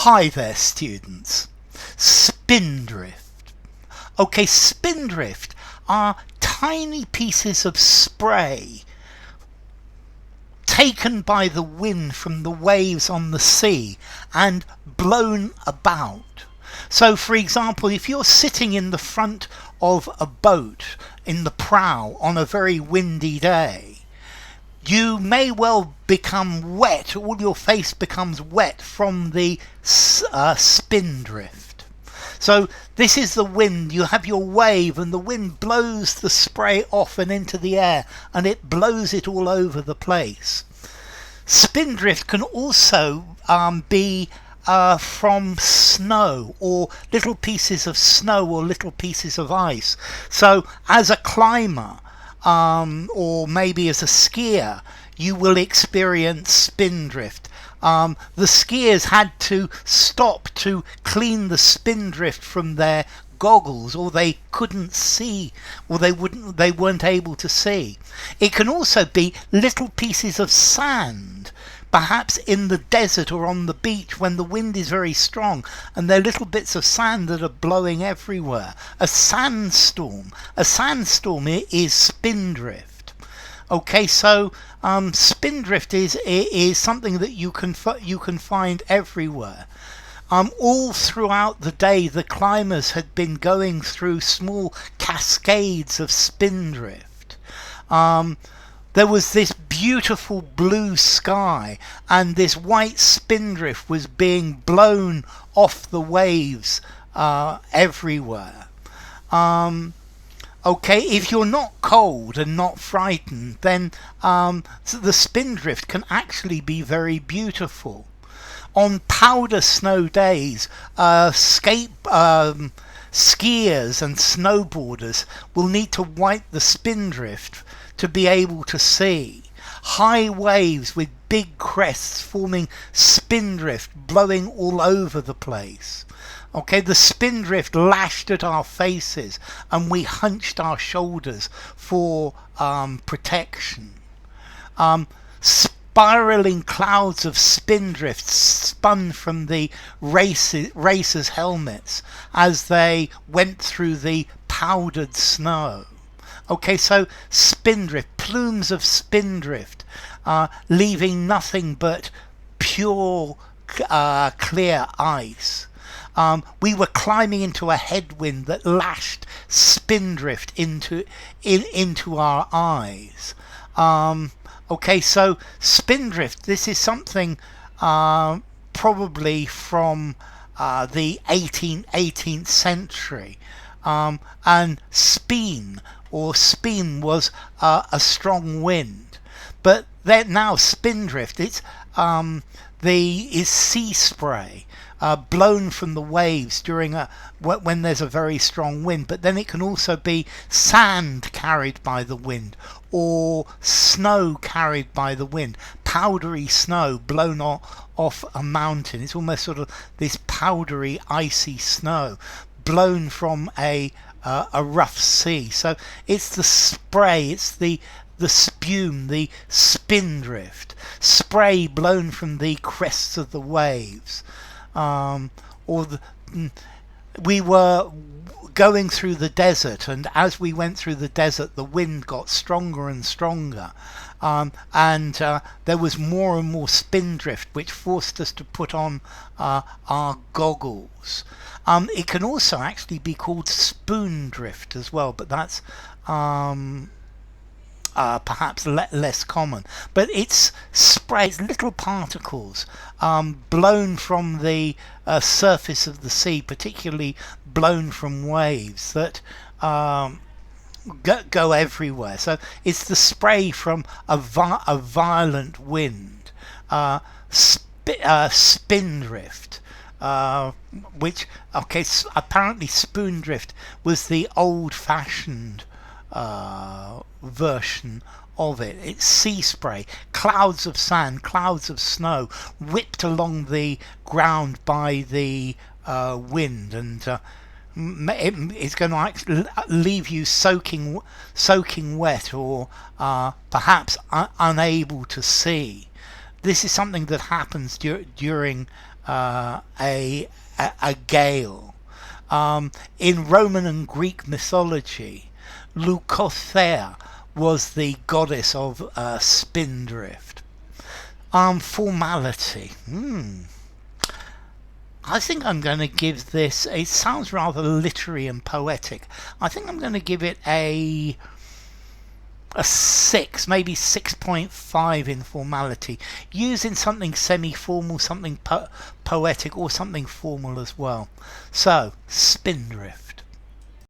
Hi there, students. Spindrift. Okay, spindrift are tiny pieces of spray taken by the wind from the waves on the sea and blown about. So, for example, if you're sitting in the front of a boat in the prow on a very windy day, you may well become wet, all your face becomes wet from the spindrift. So this is the wind, you have your wave and the wind blows the spray off and into the air and it blows it all over the place. Spindrift can also be from snow or little pieces of snow or little pieces of ice. So as a climber, or maybe as a skier, you will experience spindrift. The skiers had to stop to clean the spindrift from their goggles, or they couldn't see, or they weren't able to see. It can also be little pieces of sand, perhaps in the desert or on the beach when the wind is very strong and there are little bits of sand that are blowing everywhere. A sandstorm is spindrift. Okay, so spindrift is something that you can find everywhere. All throughout the day the climbers had been going through small cascades of spindrift. There was this beautiful blue sky and this white spindrift was being blown off the waves everywhere. Okay, if you're not cold and not frightened, then the spindrift can actually be very beautiful. On powder snow days, skiers and snowboarders will need to wipe the spindrift to be able to see. High waves with big crests forming spindrift blowing all over the place. Okay, the spindrift lashed at our faces and we hunched our shoulders for protection. Spiraling clouds of spindrift spun from the racers' helmets as they went through the powdered snow. Okay, so spindrift, plumes of spindrift, leaving nothing but pure, clear ice. We were climbing into a headwind that lashed spindrift into our eyes. Okay, so spindrift, this is something probably from the 18th century. And speen was a strong wind. But now spindrift, it's is sea spray blown from the waves during when there's a very strong wind. But then it can also be sand carried by the wind or snow carried by the wind, powdery snow blown off a mountain. It's almost sort of this powdery icy snow blown from a rough sea. So it's the spray, it's the spume, the spindrift, spray blown from the crests of the waves. We were going through the desert, and as we went through the desert the wind got stronger and stronger, and there was more and more spindrift which forced us to put on our goggles. It can also actually be called spoondrift as well, but that's perhaps less common. But it's spray, it's little particles blown from the surface of the sea, particularly blown from waves that go everywhere. So it's the spray from a violent wind. Spindrift. Which, okay, apparently spoondrift was the old-fashioned version of it. It's sea spray, clouds of sand, clouds of snow whipped along the ground by the wind, and it's going to actually leave you soaking wet, or perhaps unable to see. This is something that happens during a gale. In Roman and Greek mythology, Leucothea was the goddess of Spindrift. Formality. I think I'm going to give this, it sounds rather literary and poetic. I think I'm going to give it a 6, maybe 6.5 in formality. Using something semi-formal, something poetic, or something formal as well. So, Spindrift.